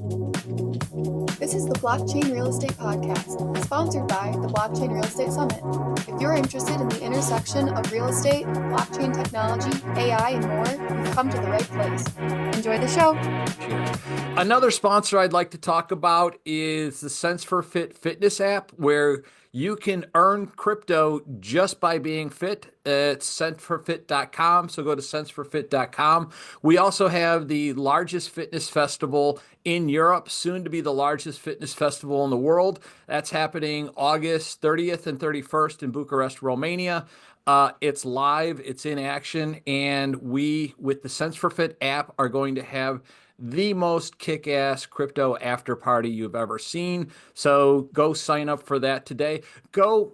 This is the Blockchain Real Estate Podcast, sponsored by the Blockchain Real Estate Summit. If you're interested in the intersection of real estate, blockchain technology, AI, and more, you've come to the right place. Enjoy the show. Another sponsor I'd like to talk about is the Sense for Fit fitness app, where you can earn crypto just by being fit. It's senseforfit.com, so go to senseforfit.com. We also have the largest fitness festival in Europe, soon to be the largest fitness festival in the world. That's happening August 30th and 31st in Bucharest, Romania. It's live, it's in action, and we, with the Sense for Fit app, are going to have the most kick-ass crypto after party you've ever seen. So go sign up for that today. Go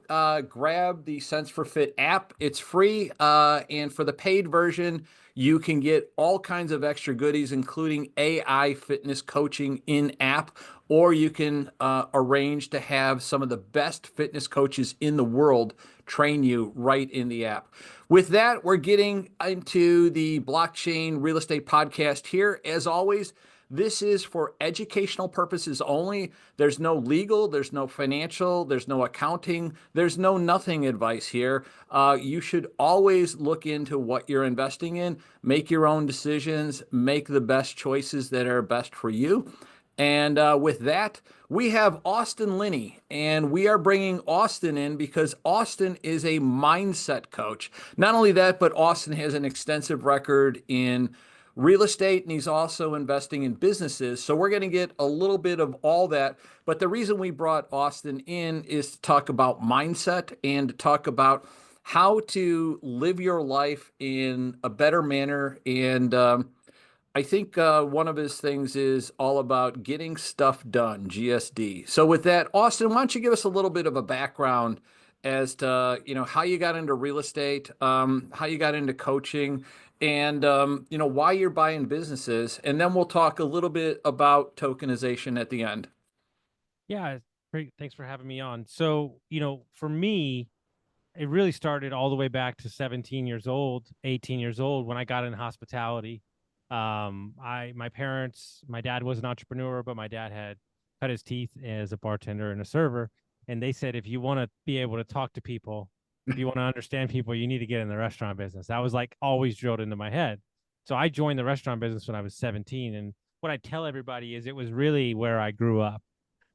grab the Sense for Fit app. It's free. And for the paid version, you can get all kinds of extra goodies, including AI fitness coaching in app, or you can arrange to have some of the best fitness coaches in the world train you right in the app. With that, we're getting into the Blockchain Real Estate Podcast here. As always, this is for educational purposes only. There's no legal, there's no financial, there's no accounting, there's no nothing advice here. You should always look into what you're investing in, make your own decisions, make the best choices that are best for you. And with that, we have Austin Linney, and we are bringing Austin in because Austin is a mindset coach. Not only that, but Austin has an extensive record in real estate, and he's also investing in businesses. So we're going to get a little bit of all that. But the reason we brought Austin in is to talk about mindset and to talk about how to live your life in a better manner. And I think one of his things is all about getting stuff done, GSD. So with that, Austin, why don't you give us a little bit of a background as to, how you got into real estate, how you got into coaching, and, why you're buying businesses. And then we'll talk a little bit about tokenization at the end. Yeah, great. Thanks for having me on. So, for me, it really started all the way back to 17 years old, 18 years old when I got in hospitality. My dad was an entrepreneur, but my dad had cut his teeth as a bartender and a server. And they said, if you want to be able to talk to people, if you want to understand people, you need to get in the restaurant business. That was like always drilled into my head. So I joined the restaurant business when I was 17. And what I tell everybody is it was really where I grew up.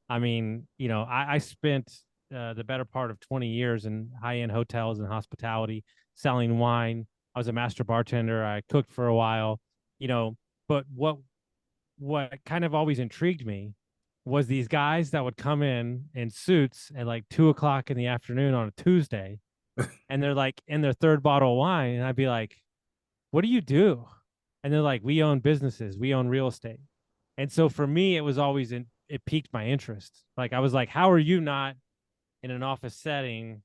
I mean, I spent the better part of 20 years in high-end hotels and hospitality, selling wine. I was a master bartender. I cooked for a while. But what kind of always intrigued me was these guys that would come in suits at like 2:00 in the afternoon on a Tuesday, and they're like in their third bottle of wine, and I'd be like, "What do you do?" And they're like, "We own businesses, we own real estate." And so for me, it was always it piqued my interest. Like I was like, "How are you not in an office setting?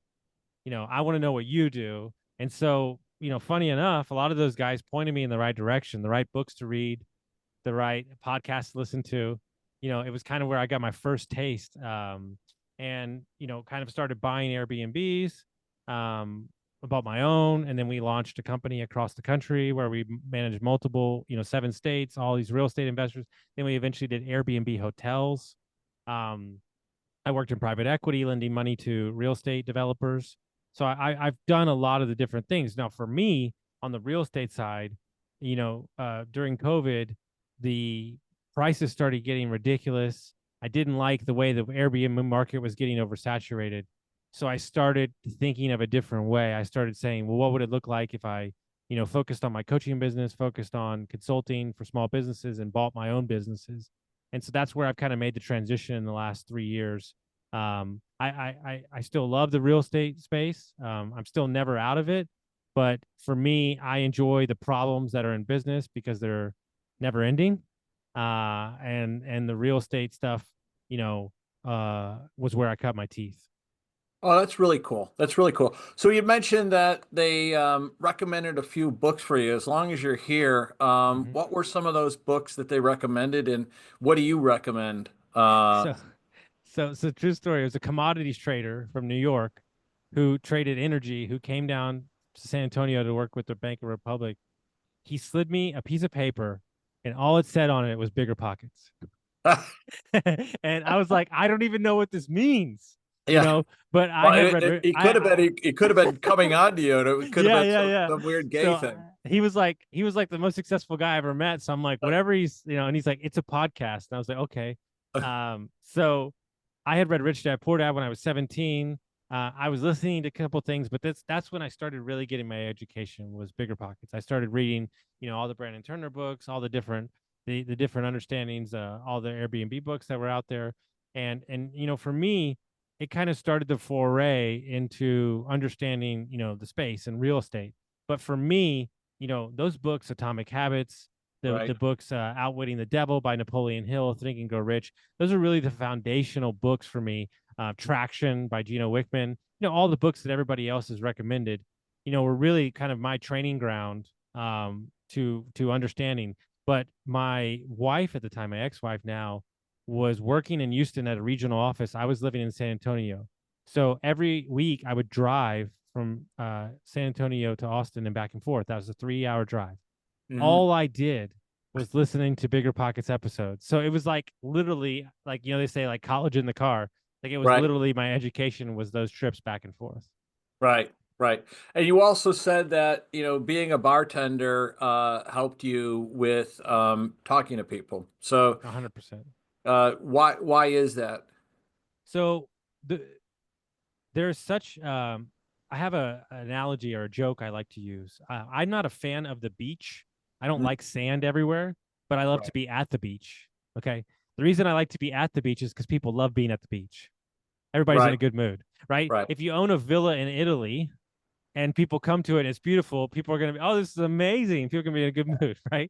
I want to know what you do." And so funny enough, a lot of those guys pointed me in the right direction, the right books to read, the right podcasts to listen to. It was kind of where I got my first taste, and kind of started buying Airbnbs, about my own. And then we launched a company across the country where we managed multiple, 7 states, all these real estate investors. Then we eventually did Airbnb hotels. I worked in private equity, lending money to real estate developers. So I've done a lot of the different things. Now, for me, on the real estate side, during COVID, the prices started getting ridiculous. I didn't like the way the Airbnb market was getting oversaturated. So I started thinking of a different way. I started saying, well, what would it look like if I, focused on my coaching business, focused on consulting for small businesses, and bought my own businesses? And so that's where I've kind of made the transition in the last 3 years. I still love the real estate space. I'm still never out of it, but for me, I enjoy the problems that are in business because they're never ending. And the real estate stuff, was where I cut my teeth. Oh, that's really cool. That's really cool. So you mentioned that they recommended a few books for you. As long as you're here, what were some of those books that they recommended, and what do you recommend? So true story. It was a commodities trader from New York who traded energy, who came down to San Antonio to work with the Bank of Republic. He slid me a piece of paper, and all it said on it was bigger pockets. And I was like, I don't even know what this means, Yeah. but I Well, had read, it could have been, it could have been coming on to you. And it could have yeah, been yeah, yeah. some weird gay So thing. he was like the most successful guy I ever met. So I'm like, whatever and he's like, it's a podcast. And I was like, okay. So I had read Rich Dad Poor Dad when I was 17. I was listening to a couple things, but that's when I started really getting my education was Bigger Pockets. I started reading, all the Brandon Turner books, all the different different understandings, all the Airbnb books that were out there. And for me, it kind of started the foray into understanding, the space and real estate. But for me, those books, Atomic Habits, Right. the books, Outwitting the Devil by Napoleon Hill, Think and Grow Rich, those are really the foundational books for me. Traction by Gino Wickman, all the books that everybody else has recommended, were really kind of my training ground to understanding. But my wife at the time, my ex-wife now, was working in Houston at a regional office. I was living in San Antonio. So every week I would drive from San Antonio to Austin and back and forth. That was a 3-hour drive. Mhm. All I did was listening to Bigger Pockets episodes. So it was like literally like, they say like college in the car. Like it was Right. literally my education was those trips back and forth. Right. Right. And you also said that, being a bartender helped you with talking to people. So 100%. why is that? So there's such I have an analogy or a joke I like to use. I'm not a fan of the beach. I don't Mhm. like sand everywhere, but I love to Right. be at the beach. Okay. The reason I like to be at the beach is because people love being at the beach. Everybody's in Right. a good mood, right? Right. If you own a villa in Italy and people come to it and it's beautiful, people are going to be, oh, this is amazing. People are going to be in a good mood, right?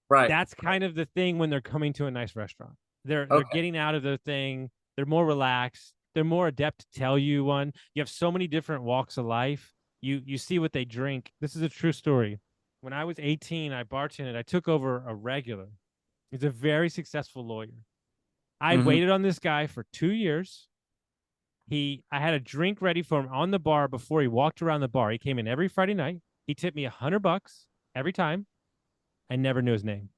Right. That's kind of the thing when they're coming to a nice restaurant. They're Okay. getting out of their thing. They're more relaxed. They're more adept to tell you one. You have so many different walks of life. You see what they drink. This is a true story. When I was 18, I bartended. I took over a regular. He's a very successful lawyer. I Mhm. waited on this guy for 2 years. I had a drink ready for him on the bar before he walked around the bar. He came in every Friday night. He tipped me $100 every time. I never knew his name.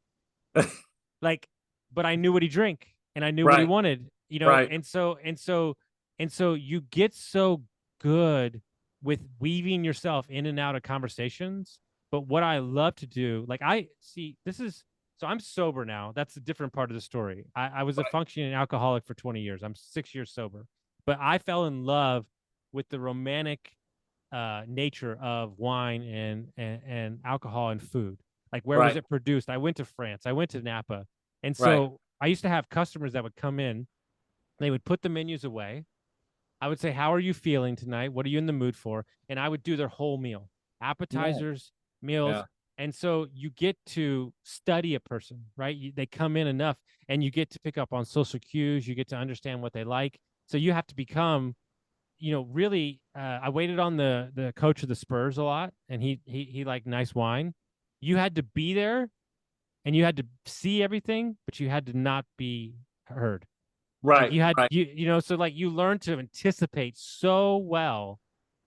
Like, but I knew what he drank and I knew what he Right. wanted, Right. and so you get so good with weaving yourself in and out of conversations. But what I love to do, like I see, so I'm sober now. That's a different part of the story. I was a Right. functioning alcoholic for 20 years. I'm 6 years sober, but I fell in love with the romantic nature of wine and alcohol and food. Like where was Right. it produced? I went to France. I went to Napa. And Right. so I used to have customers that would come in, they would put the menus away. I would say, how are you feeling tonight? What are you in the mood for? And I would do their whole meal, Yeah. appetizers, meals. Yeah. And so you get to study a person, right? They come in enough and you get to pick up on social cues. You get to understand what they like. So you have to become, really, I waited on the coach of the Spurs a lot and he liked nice wine. You had to be there and you had to see everything, but you had to not be heard. Like Right. you had Right. so like you learn to anticipate so well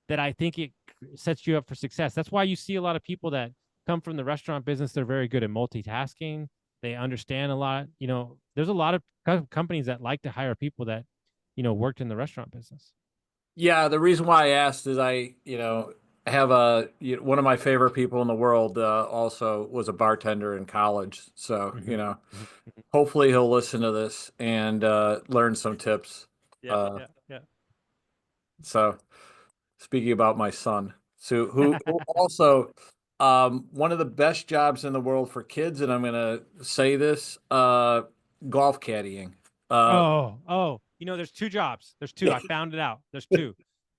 that I think it sets you up for success. That's why you see a lot of people that come from the restaurant business. They're very good at multitasking. They understand a lot. There's a lot of companies that like to hire people that, worked in the restaurant business. Yeah, the reason why I asked is have one of my favorite people in the world also was a bartender in college. So, Mm-hmm. Mm-hmm. hopefully he'll listen to this and learn some tips. Yeah, Uh, yeah, so speaking about my son, so who also one of the best jobs in the world for kids, and I'm gonna say this, golf caddying. Uh, Oh, there's two jobs. There's two. I found it out. There's two.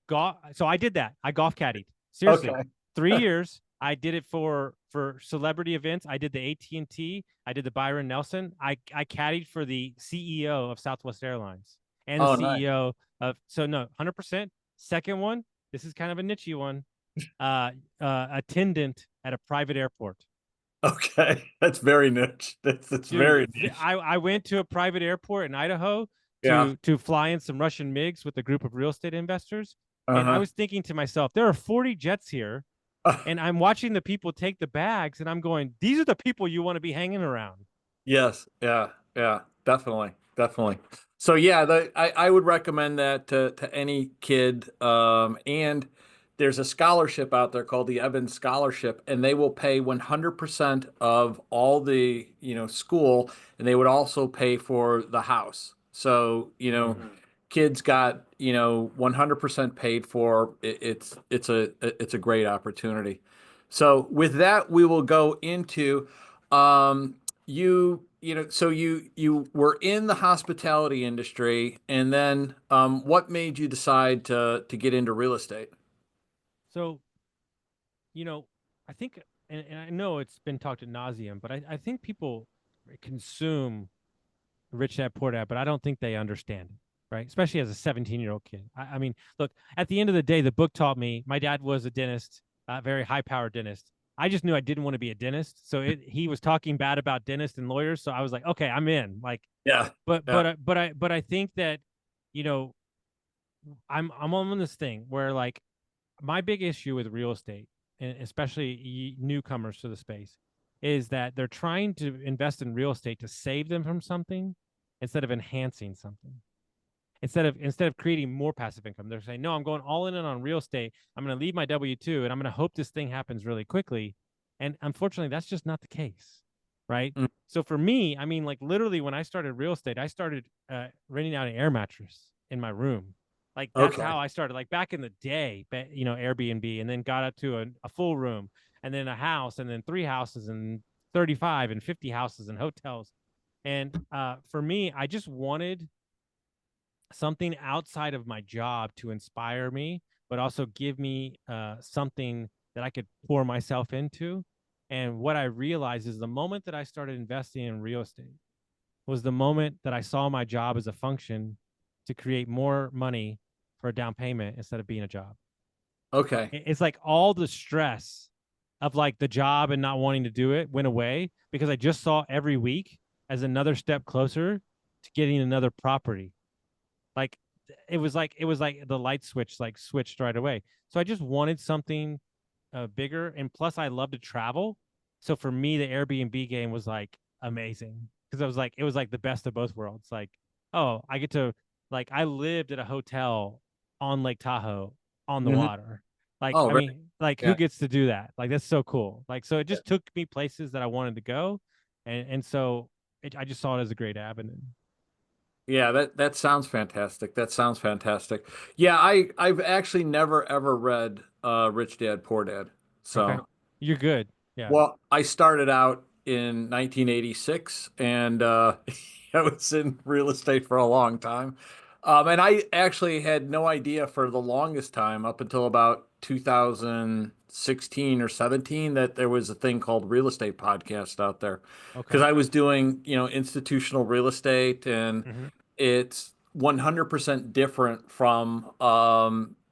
Golf. So I did that. I golf caddied. Seriously, okay. 3 years. I did it for celebrity events. I did the AT&T. I did the Byron Nelson. I caddied for the CEO of Southwest Airlines and the Oh, nice. CEO of. So no, 100%. Second one. This is kind of a niche one. Attendant at a private airport. Okay, that's very niche. That's Dude, very niche. I went to a private airport in Idaho Yeah. to fly in some Russian MiGs with a group of real estate investors. And I Uh-huh. was thinking to myself, there are 40 jets here. And I'm watching the people take the bags and I'm going, these are the people you want to be hanging around. Yes. Yeah. Yeah. definitely, definitely. So yeah, I would recommend that to any kid. And there's a scholarship out there called the Evans Scholarship, and they will pay 100% of all the, school, and they would also pay for the house. So, kids got, 100% paid for. It's a great opportunity. So with that, we will go into um, so you were in the hospitality industry, and then what made you decide to get into real estate? So, I think, and I know it's been talked ad nauseum, but I think people consume Rich Dad Poor Dad, but I don't think they understand it, right? Especially as a 17-year-old kid. I mean, look, at the end of the day, the book taught me my dad was a dentist, a very high powered dentist. I just knew I didn't want to be a dentist. So he was talking bad about dentists and lawyers. So I was like, okay, I'm in. Like, Yeah, but yeah. I think that, you know, I'm on this thing where like my big issue with real estate, and especially newcomers to the space, is that they're trying to invest in real estate to save them from something instead of enhancing something. Instead of creating more passive income, they're saying, no, I'm going all in on real estate. I'm going to leave my W-2 and I'm going to hope this thing happens really quickly. And unfortunately, that's just not the case, right? Mm. So for me, I mean, like literally when I started real estate, I started renting out an air mattress in my room. Like that's Okay. how I started. Like back in the day, Airbnb, and then got up to a full room, and then a house, and then 3 houses, and 35 and 50 houses and hotels. And for me, I just wanted something outside of my job to inspire me, but also give me something that I could pour myself into. And what I realized is the moment that I started investing in real estate was the moment that I saw my job as a function to create more money for a down payment instead of being a job. Okay. It's like all the stress of like the job and not wanting to do it went away because I just saw every week as another step closer to getting another property. Like it was like the light switch like switched right away. So I just wanted something bigger, and plus I love to travel. So for me, the Airbnb game was like amazing because it was like the best of both worlds. Like, oh, I get to like I lived at a hotel on Lake Tahoe on the Hmm. water. Like, Oh, I right. mean, like who Yeah. gets to do that? Like that's so cool. Like so it Yeah. just took me places that I wanted to go, and so I just saw it as a great avenue. Yeah, that sounds fantastic. That sounds fantastic. Yeah, I've actually never ever read Rich Dad Poor Dad. Okay, So, you're good. Yeah. well, I started out in 1986, and I was in real estate for a long time. And I actually had no idea for the longest time, up until about 2016 or 17, that there was a thing called real estate podcast out there. Because Okay. I was doing, institutional real estate, and Mm-hmm. it's 100% different from,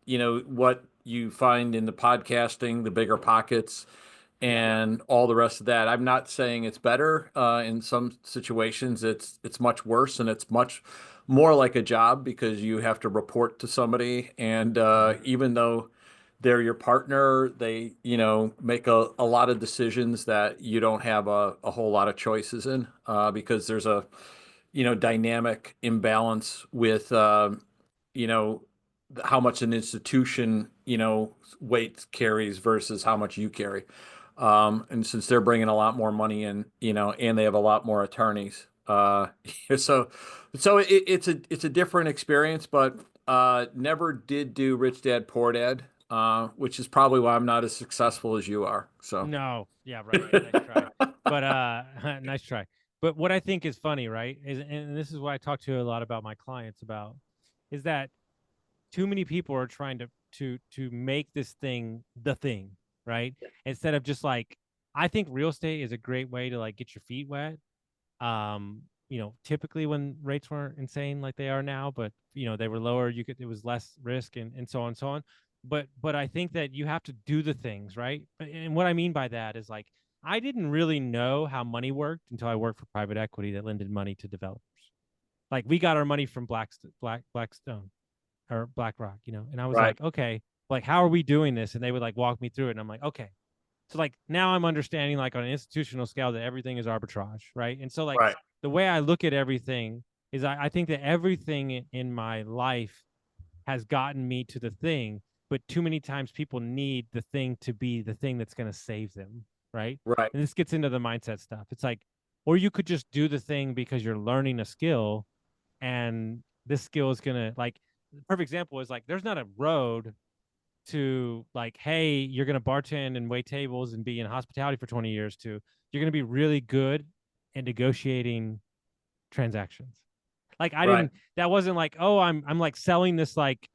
what you find in the podcasting, the bigger pockets, Yeah. and all the rest of that. I'm not saying it's better. In some situations, it's much worse, and it's much more like a job because you have to report to somebody, and Mm-hmm. even though they're your partner, they make a lot of decisions that you don't have a whole lot of choices in, because there's a dynamic imbalance with you know how much an institution weight carries versus how much you carry. And since they're bringing a lot more money in, and they have a lot more attorneys, so it's a different experience. But never did do Rich Dad Poor Dad, which is probably why I'm not as successful as you are. So. No, yeah, right. Nice try. But nice try. But what I think is funny, right? Is and this is what I talk to a lot about my clients about is that too many people are trying to make this thing the thing, right? Instead of just like I think real estate is a great way to like get your feet wet. Typically when rates weren't insane like they are now, but they were lower, it was less risk and so on and so on. But I think that you have to do the things, right? And what I mean by that is like I didn't really know how money worked until I worked for private equity that lended money to developers. Like we got our money from Blackstone or BlackRock, and I was Right. like, okay, like how are we doing this? And they would like walk me through it, and I'm like, okay. So like now I'm understanding like on an institutional scale that everything is arbitrage, right? And so like Right. the way I look at everything is I think that everything in my life has gotten me to the thing, but too many times people need the thing to be the thing that's going to save them, right? Right. And this gets into the mindset stuff. It's like, or you could just do the thing because you're learning a skill, and this skill is going to, like, the perfect example is like, there's not a road to like, hey, you're going to bartend and wait tables and be in hospitality for 20 years, to you're going to be really good at negotiating transactions. Like, I Right. didn't, that wasn't like, oh, I'm like selling this like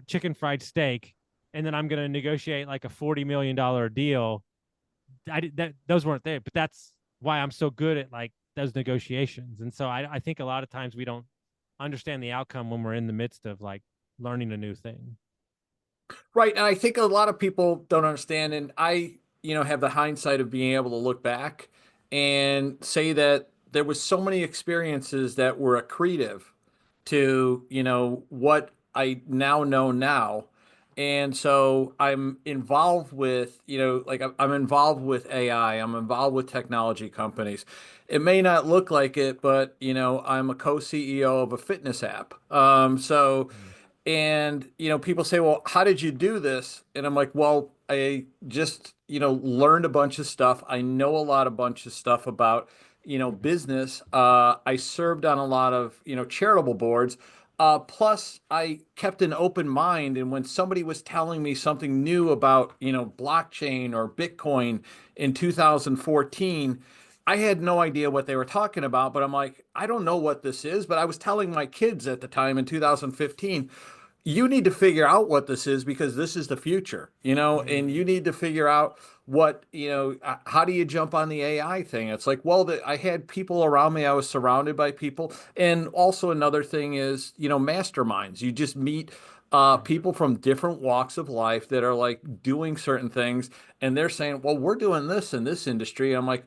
chicken fried steak, and then I'm going to negotiate like a $40 million deal. I did that. Those weren't there, but that's why I'm so good at like those negotiations. And so I think a lot of times we don't understand the outcome when we're in the midst of like learning a new thing. Right. And I think a lot of people don't understand. And I, have the hindsight of being able to look back and say that there was so many experiences that were accretive to, what I now know now. And so I'm involved with, like I'm involved with AI, I'm involved with technology companies. It may not look like it, but, I'm a co-CEO of a fitness app. And, people say, well, how did you do this? And I'm like, well, I just, learned a bunch of stuff. I know a bunch of stuff about, business. I served on a lot of, charitable boards. Plus, I kept an open mind. And when somebody was telling me something new about, blockchain or Bitcoin in 2014, I had no idea what they were talking about, but I'm like, I don't know what this is. But I was telling my kids at the time in 2015, you need to figure out what this is because this is the future, and you need to figure out what, how do you jump on the AI thing? It's like, well, I had people around me. I was surrounded by people. And also another thing is, masterminds. You just meet people from different walks of life that are like doing certain things. And they're saying, well, we're doing this in this industry. I'm like,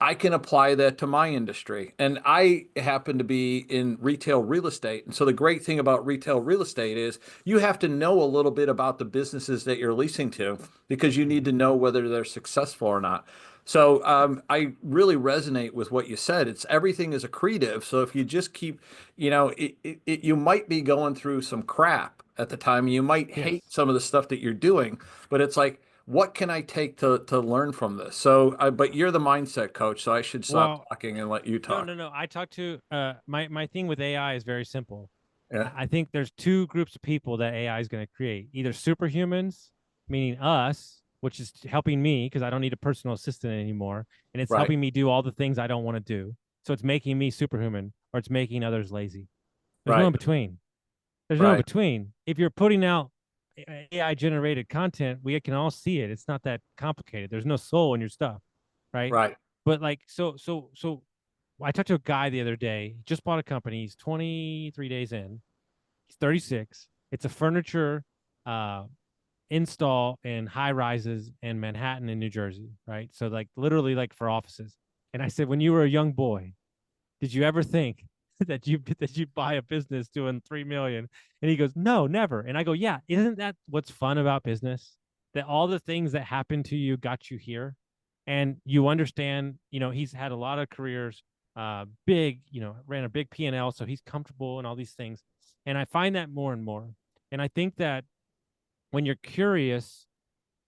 I can apply that to my industry. And I happen to be in retail real estate. And so the great thing about retail real estate is you have to know a little bit about the businesses that you're leasing to because you need to know whether they're successful or not. So I really resonate with what you said. It's everything is accretive. So if you just keep, you might be going through some crap at the time. You might hate Yes. some of the stuff that you're doing, but it's like, what can I take to learn from this? So, but you're the mindset coach, so I should stop Well, talking and let you no, talk. no, no. I talked to my thing with AI is very simple. Yeah. I think there's two groups of people that AI is going to create. Either superhumans, meaning us, which is helping me because I don't need a personal assistant anymore, and it's Right. helping me do all the things I don't want to do. So it's making me superhuman, or it's making others lazy. There's no in Right. between. There's no in Right. between. If you're putting out AI generated content, we can all see it. It's not that complicated. There's no soul in your stuff, right? Right. But like, so I talked to a guy the other day. He just bought a company. He's 23 days in. He's 36. It's a furniture uh, install in high rises in Manhattan and New Jersey, right? So like literally like for offices. And I said, when you were a young boy, did you ever think that you buy a business doing 3 million? And he goes, no, never. And I go, yeah, isn't that what's fun about business? That all the things that happened to you got you here, and you understand. He's had a lot of careers, big, ran a big P&L, so he's comfortable and all these things. And I find that more and more. And I think that when you're curious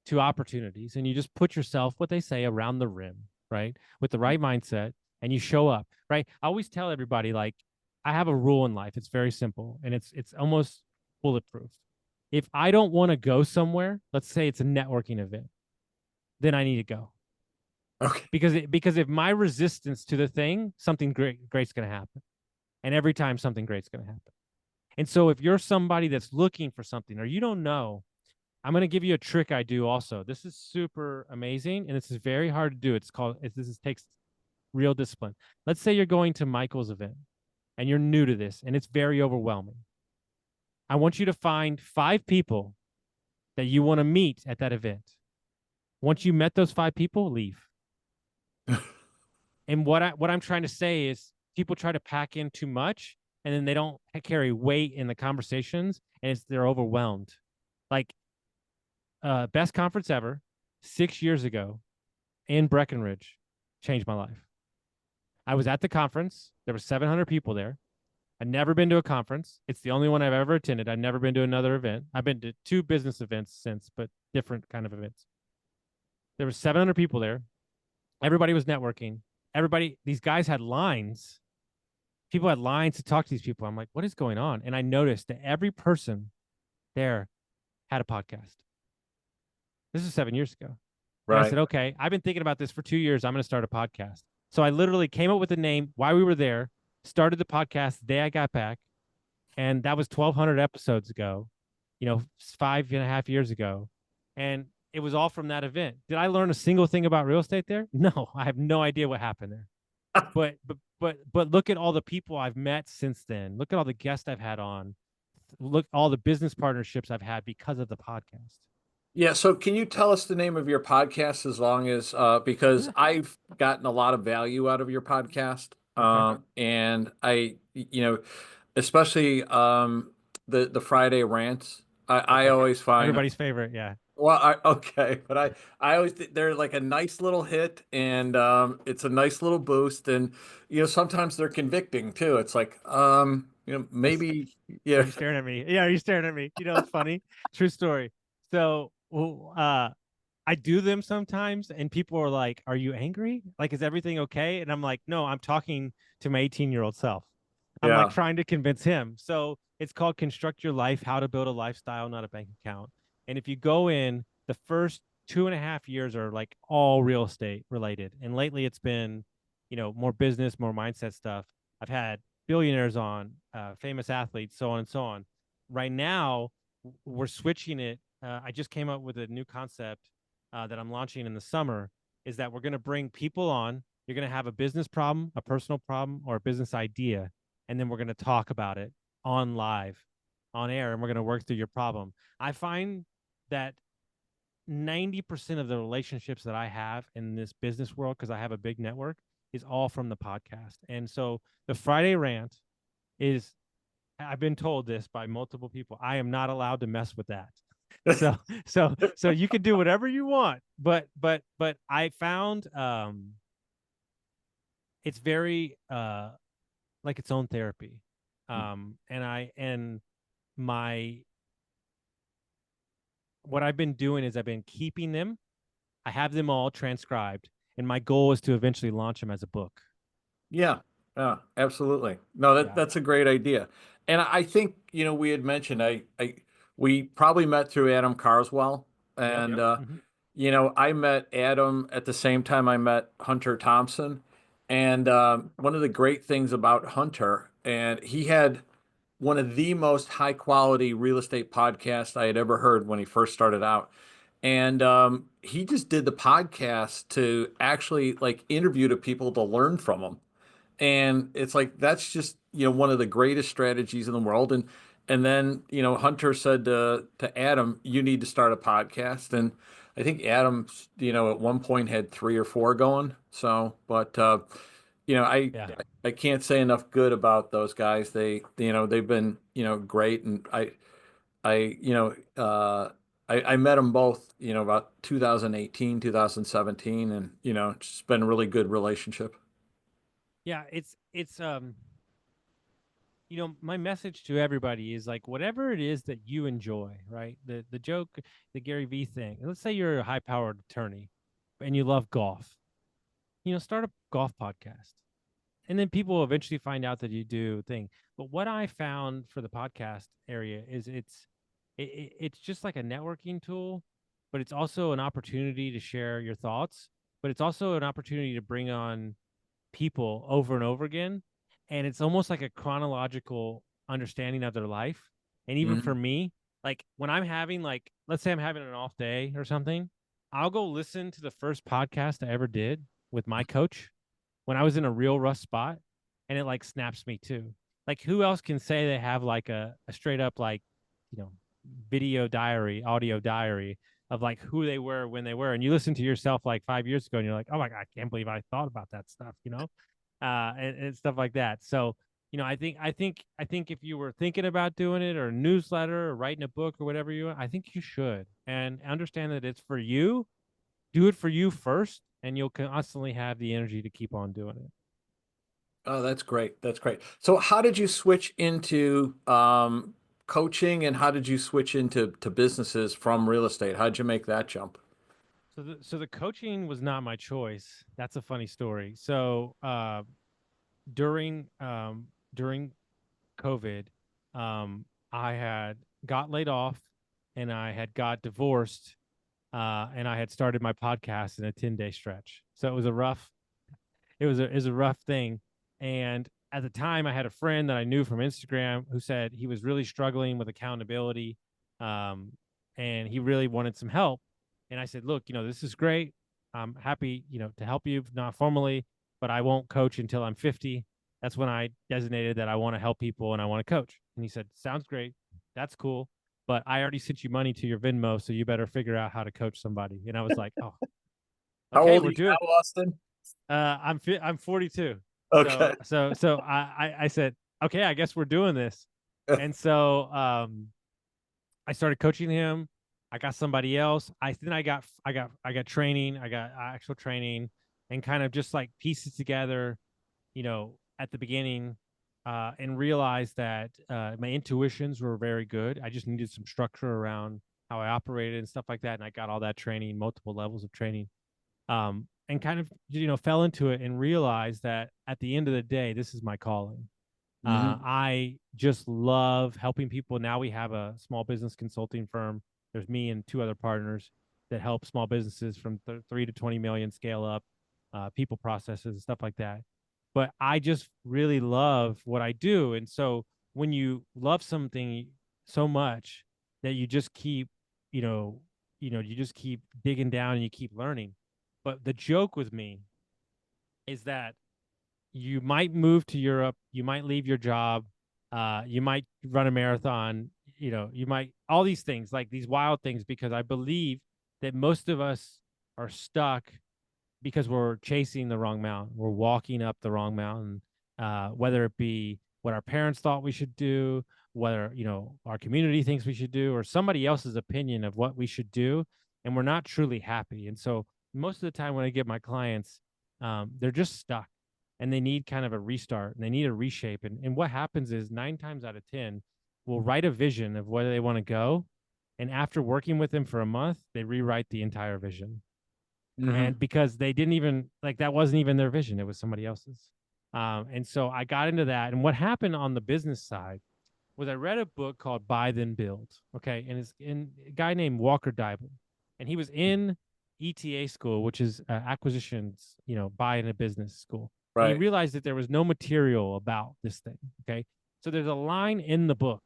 to opportunities and you just put yourself, what they say, around the rim, right, with the right mindset, and you show up, right? I always tell everybody, like, I have a rule in life. It's very simple, and it's almost bulletproof. If I don't want to go somewhere, let's say it's a networking event, then I need to go. Okay. Because if my resistance to the thing, something great's going to happen. And every time something great's going to happen. And so if you're somebody that's looking for something or you don't know, I'm going to give you a trick I do also. This is super amazing, and this is very hard to do. Takes real discipline. Let's say you're going to Michael's event and you're new to this and it's very overwhelming. I want you to find 5 people that you want to meet at that event. Once you met those 5 people, leave. And what I'm trying to say is people try to pack in too much and then they don't carry weight in the conversations, and they're overwhelmed. Like, best conference ever 6 years ago in Breckenridge changed my life. I was at the conference. There were 700 people there. I'd never been to a conference. It's the only one I've ever attended. I've never been to another event. I've been to 2 business events since, but different kind of events. There were 700 people there. Everybody was networking. These guys had lines. People had lines to talk to these people. I'm like, what is going on? And I noticed that every person there had a podcast. This is 7 years ago. And I said, okay, I've been thinking about this for 2 years. I'm going to start a podcast. So I literally came up with a name while we were there, started the podcast the day I got back. And that was 1,200 episodes ago, 5.5 years ago. And it was all from that event. Did I learn a single thing about real estate there? No, I have no idea what happened there. But look at all the people I've met since then. Look at all the guests I've had on. Look all the business partnerships I've had because of the podcast. Yeah. So can you tell us the name of your podcast as long as, because I've gotten a lot of value out of your podcast. And especially, the Friday rants, I always find everybody's favorite. Yeah. well, okay, but I always think they're like a nice little hit, and it's a nice little boost, and sometimes they're convicting too. It's like maybe Are yeah. you staring at me? Yeah, are you staring at me? It's funny. True story. So, I do them sometimes, and people are like, "Are you angry? Like, is everything okay?" And I'm like, "No, I'm talking to my 18-year-old self. I'm like Yeah. trying to convince him." So it's called Construct Your Life: How to Build a Lifestyle, Not a Bank Account. And if you go in, the first 2.5 years are like all real estate related, and lately it's been, more business, more mindset stuff. I've had billionaires on, famous athletes, so on and so on. Right now, we're switching it. I just came up with a new concept that I'm launching in the summer, is that we're going to bring people on. You're going to have a business problem, a personal problem, or a business idea, and then we're going to talk about it on live, on air, and we're going to work through your problem. I find that 90% of the relationships that I have in this business world, because I have a big network, is all from the podcast. And so the Friday rant is, I've been told this by multiple people, I am not allowed to mess with that. So you can do whatever you want, but I found it's very like its own therapy. And what I've been doing is I've been keeping them. I have them all transcribed, and my goal is to eventually launch them as a book. Yeah, yeah, absolutely. No, that's a great idea. And I think, we had mentioned we probably met through Adam Carswell, and I met Adam at the same time I met Hunter Thompson. And one of the great things about Hunter, and he had one of the most high quality real estate podcasts I had ever heard when he first started out. And he just did the podcast to actually like interview the people to learn from them. And it's like that's just one of the greatest strategies in the world. And then Hunter said to Adam, "You need to start a podcast." And I think Adam at one point had 3 or 4 going. So, but I can't say enough good about those guys. They've been great, and I met them both about 2018, 2017, and it's been a really good relationship. Yeah, it's my message to everybody is like, whatever it is that you enjoy, right? The joke, the Gary Vee thing. Let's say you're a high-powered attorney and you love golf. Start a golf podcast. And then people will eventually find out that you do thing. But what I found for the podcast area is it's just like a networking tool, but it's also an opportunity to share your thoughts, but it's also an opportunity to bring on people over and over again. And it's almost like a chronological understanding of their life. And even for me, like when I'm having let's say I'm having an off day or something, I'll go listen to the first podcast I ever did with my coach when I was in a real rough spot, and it like snaps me too. Like who else can say they have like a straight up video diary, audio diary of like who they were when they were, and you listen to yourself like 5 years ago and you're like, oh my God, I can't believe I thought about that stuff, and stuff like that. So, I think if you were thinking about doing it, or a newsletter or writing a book or whatever I think you should, and understand that it's for you. Do it for you first, and you'll constantly have the energy to keep on doing it. Oh, that's great. That's great. So how did you switch into coaching, and how did you switch into businesses from real estate? How did you make that jump? So the coaching was not my choice. That's a funny story. So during COVID, I had got laid off and I had got divorced, and I had started my podcast in a 10-day stretch. So it was a rough, it was a rough thing. And at the time, I had a friend that I knew from Instagram who said he was really struggling with accountability, um, and he really wanted some help. And I said, look, this is great. I'm happy, to help you, not formally, but I won't coach until I'm 50. That's when I designated that I want to help people and I want to coach. And he said, sounds great. That's cool. But I already sent you money to your Venmo, so you better figure out how to coach somebody. And I was like, oh, How okay, old are we're you doing. now, Austin? I'm 42. Okay. So I said, okay, I guess we're doing this. And so I started coaching him. I got somebody else. I got training. I got actual training, and kind of just like pieces together, at the beginning, and realized that my intuitions were very good. I just needed some structure around how I operated and stuff like that. And I got all that training, multiple levels of training, and kind of fell into it and realized that at the end of the day, this is my calling. Hmm. I just love helping people. Now we have a small business consulting firm. There's me and two other partners that help small businesses from 3 to 20 million scale up, people, processes, and stuff like that. But I just really love what I do. And so when you love something so much that you just keep, you just keep digging down and you keep learning. But the joke with me is that you might move to Europe, you might leave your job, you might run a marathon, you might all these things, like these wild things, because I believe that most of us are stuck because we're chasing the wrong mountain. We're walking up the wrong mountain, whether it be what our parents thought we should do, whether our community thinks we should do, or somebody else's opinion of what we should do, and we're not truly happy. And so most of the time when I get my clients, they're just stuck and they need kind of a restart and they need a reshape. And what happens is 9 times out of 10, we'll write a vision of where they want to go. And after working with them for a month, they rewrite the entire vision. And Hmm. because they didn't even like, that wasn't even their vision, it was somebody else's. And so I got into that. And what happened on the business side was I read a book called Buy Then Build. Okay. And it's in a guy named Walker Dybel. And he was in ETA school, which is acquisitions, buy in a business school. And he Right. realized that there was no material about this thing. Okay. So there's a line in the book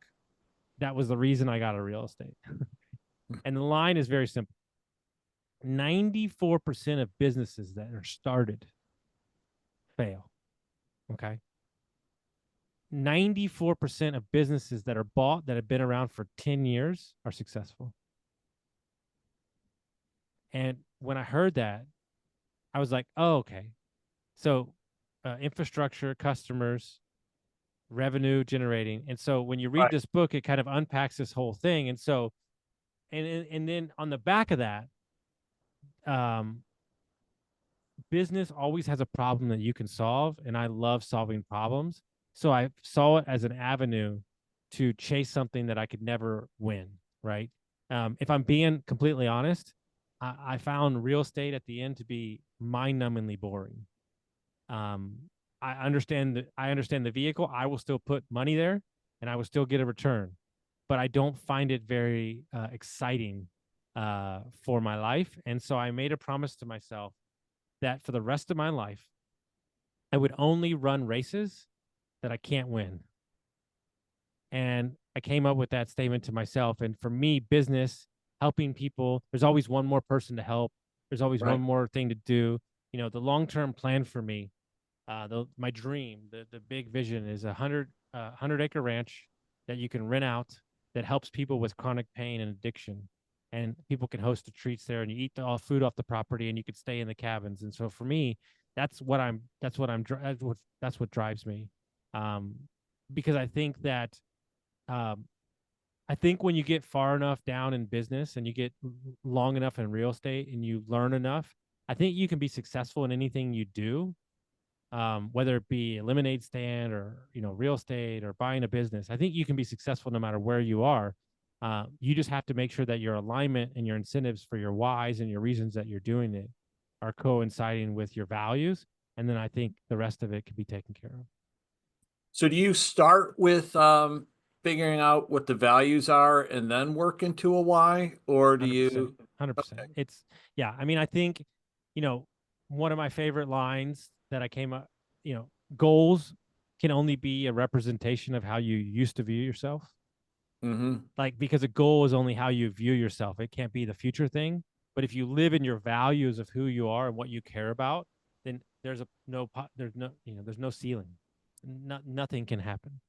that was the reason I got a real estate. And the line is very simple. 94% of businesses that are started fail. Okay. 94% of businesses that are bought that have been around for 10 years are successful. And when I heard that, I was like, oh, okay. So infrastructure, customers, revenue generating. And so when you read Right. this book, it kind of unpacks this whole thing. And so, and then on the back of that, um, business always has a problem that you can solve. And I love solving problems. So I saw it as an avenue to chase something that I could never win. Right. If I'm being completely honest, I found real estate at the end to be mind-numbingly boring. Um, I understand the vehicle. I will still put money there, and I will still get a return, but I don't find it very exciting for my life. And so I made a promise to myself that for the rest of my life, I would only run races that I can't win. And I came up with that statement to myself. And for me, business, helping people, there's always one more person to help. There's always one Right. more thing to do. The long-term plan for me, my dream, the big vision is a 100-acre ranch that you can rent out that helps people with chronic pain and addiction. And people can host the treats there, and you eat all food off the property, and you could stay in the cabins. And so for me, that's what drives me, um, because um, I think when you get far enough down in business and you get long enough in real estate and you learn enough, I think you can be successful in anything you do. whether it be a lemonade stand or, real estate or buying a business. I think you can be successful no matter where you are. You just have to make sure that your alignment and your incentives for your whys and your reasons that you're doing it are coinciding with your values. And then I think the rest of it can be taken care of. So do you start with figuring out what the values are and then work into a why, or do 100%. you? 100%. Okay. It's, yeah. I mean, I think, one of my favorite lines that I came up, goals can only be a representation of how you used to view yourself. Mm-hmm. Like, because a goal is only how you view yourself. It can't be the future thing. But if you live in your values of who you are and what you care about, then there's no ceiling. Nothing can happen.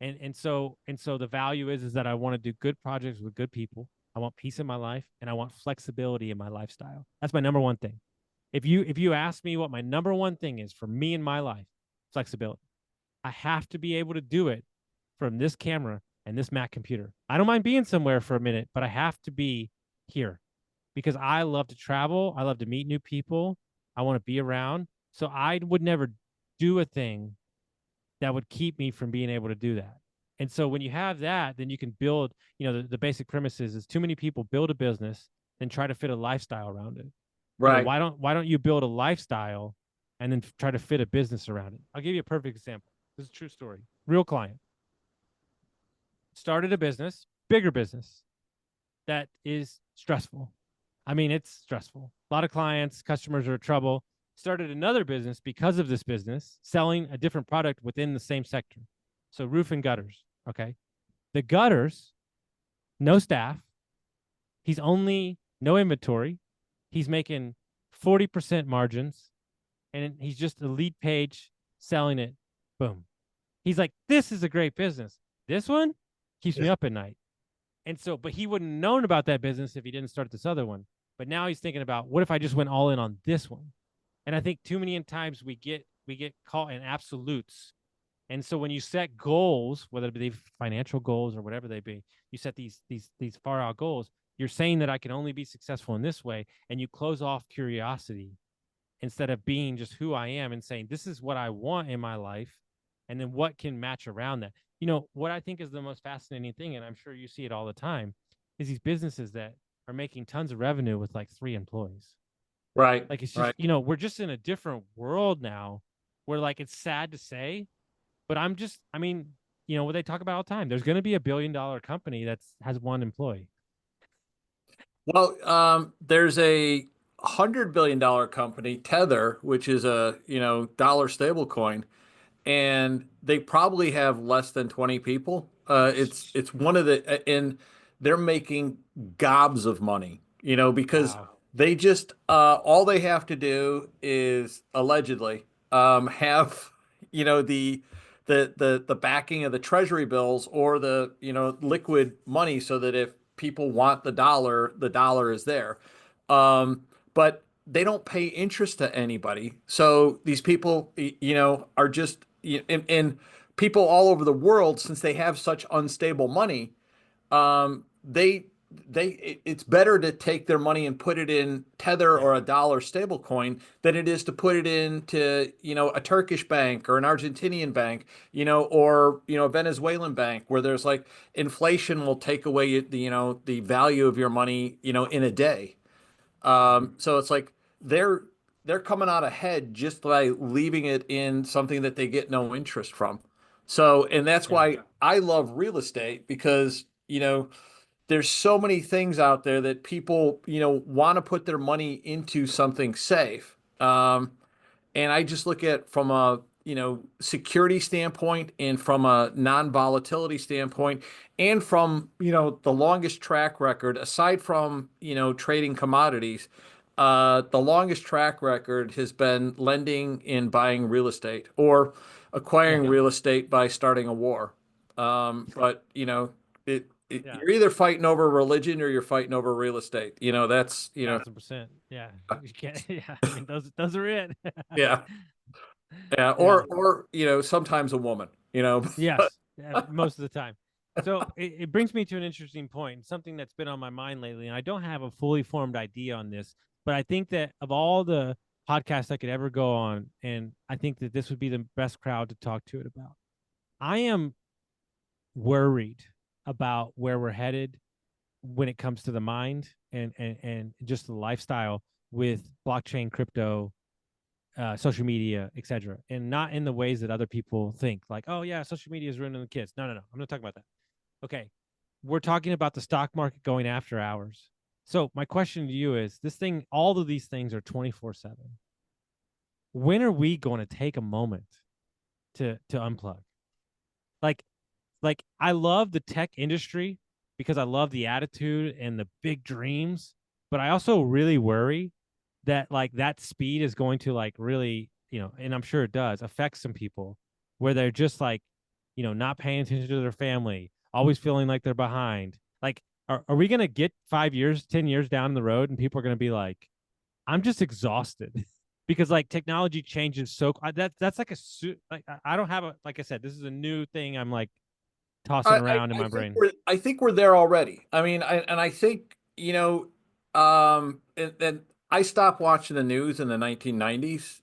And so the value is that I want to do good projects with good people. I want peace in my life, and I want flexibility in my lifestyle. That's my number one thing. If you ask me what my number one thing is for me in my life, flexibility. I have to be able to do it from this camera and this Mac computer. I don't mind being somewhere for a minute, but I have to be here because I love to travel. I love to meet new people. I want to be around. So I would never do a thing that would keep me from being able to do that. And so when you have that, then you can build, the basic premises is too many people build a business and try to fit a lifestyle around it. Right. Why don't you build a lifestyle and then try to fit a business around it? I'll give you a perfect example. This is a true story. Real client. Started a business, bigger business that is stressful. I mean, it's stressful. A lot of clients, customers are in trouble. Started another business because of this business, selling a different product within the same sector. So roof and gutters. Okay. The gutters, no staff. He's only no inventory. He's making 40% margins, and he's just a lead page selling it. Boom. He's like, this is a great business. This one keeps me up at night. And so, but he wouldn't have known about that business if he didn't start this other one. But now he's thinking about, what if I just went all in on this one? And I think too many times we get caught in absolutes. And so when you set goals, whether it be financial goals or whatever they be, you set these far out goals. You're saying that I can only be successful in this way, and you close off curiosity instead of being just who I am and saying, this is what I want in my life, and then what can match around that. What I think is the most fascinating thing, and I'm sure you see it all the time, is these businesses that are making tons of revenue with like 3 employees. Right. Like, it's right. just, we're just in a different world now where, like, it's sad to say, but what they talk about all the time, there's going to be $1 billion company that has 1 employee. Well, there's a $100 billion company, Tether, which is a dollar stable coin, and they probably have less than 20 people. It's one of the, and they're making gobs of money, because Wow. they just all they have to do is allegedly have the backing of the treasury bills or the liquid money, so that if people want the dollar is there. But they don't pay interest to anybody. So these people, are just, and people all over the world, since they have such unstable money, it's better to take their money and put it in Tether or a dollar stable coin than it is to put it into, a Turkish bank or an Argentinian bank, or, a Venezuelan bank, where there's like inflation will take away the value of your money, in a day. So it's like they're coming out ahead just by leaving it in something that they get no interest from. So, and that's why I love real estate, because, there's so many things out there that people, want to put their money into something safe. And I just look at from a, security standpoint, and from a non-volatility standpoint, and from, the longest track record, aside from, trading commodities, the longest track record has been lending and buying real estate, or acquiring real estate by starting a war. But, you're either fighting over religion or you're fighting over real estate. That's, 1,000%. Yeah. You can't, yeah. I mean, those are it. yeah. Yeah, or sometimes a woman, Yes, most of the time. So it brings me to an interesting point, something that's been on my mind lately, and I don't have a fully formed idea on this, but I think that of all the podcast I could ever go on, and I think that this would be the best crowd to talk to it about. I am worried about where we're headed when it comes to the mind and just the lifestyle with blockchain, crypto, social media, etc., and not in the ways that other people think. Like, oh yeah, social media is ruining the kids. No, no, no. I'm not talking about that. Okay, we're talking about the stock market going after hours. So my question to you is: this thing, all of these things are 24/7. When are we going to take a moment to unplug? Like, I love the tech industry because I love the attitude and the big dreams, but I also really worry that like that speed is going to like really, and I'm sure it does affect some people where they're just like, not paying attention to their family, always feeling like they're behind. Like, are we going to get 5 years, 10 years down the road and people are going to be like, I'm just exhausted because like technology changes so that's like like I don't have a, like I said, this is a new thing I'm like tossing around in my brain. I think we're there already. I mean, I think, and I stopped watching the news in the 1990s,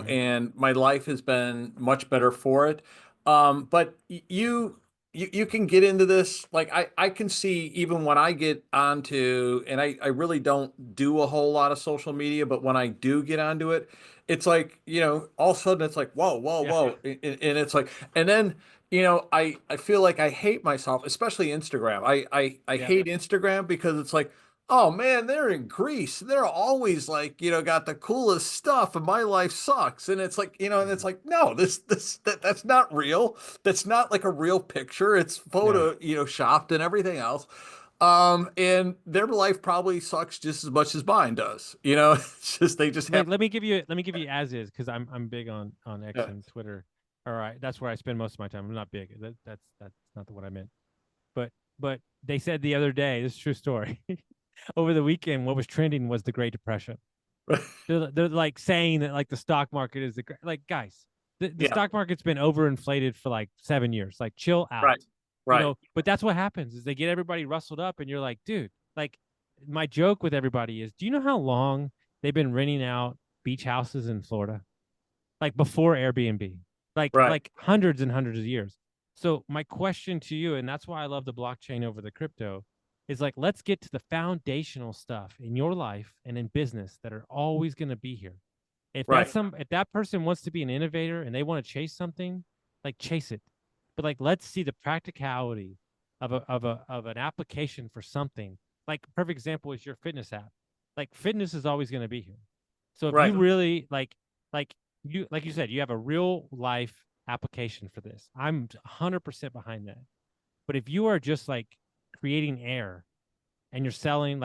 and my life has been much better for it. But you can get into this. Like I can see even when I get onto, and I really don't do a whole lot of social media, but when I do get onto it, it's like, all of a sudden it's like, whoa, whoa, Yeah. whoa. And it's like, and then, I feel like I hate myself, especially Instagram. I Yeah. hate Instagram because it's like, oh man, they're in Greece. They're always like, got the coolest stuff, and my life sucks. And it's like, and it's like, no, that's not real. That's not like a real picture. It's No. photo, shopped and everything else. And their life probably sucks just as much as mine does. It's just they just have. Let me give you as is, because I'm big on X Yeah. and Twitter. All right, that's where I spend most of my time. I'm not big. That's not the what I meant. But they said the other day, this is a true story. Over the weekend, what was trending was the Great Depression. They're like saying that like the stock market is like, guys, the Yeah. stock market's been overinflated for like 7 years. Like, chill out. Right. Right. But that's what happens is they get everybody rustled up, and you're like, dude, like, my joke with everybody is, do you know how long they've been renting out beach houses in Florida? Like before Airbnb, Right. like hundreds and hundreds of years. So my question to you, and that's why I love the blockchain over the crypto, is like, let's get to the foundational stuff in your life and in business that are always going to be here. Right. If that person wants to be an innovator and they want to chase something, like, chase it. But like, let's see the practicality of an application for something. Like, perfect example is your fitness app. Like, fitness is always going to be here. So if you Right. really like you said, you have a real life application for this. I'm 100% behind that. But if you are just like creating air and you're selling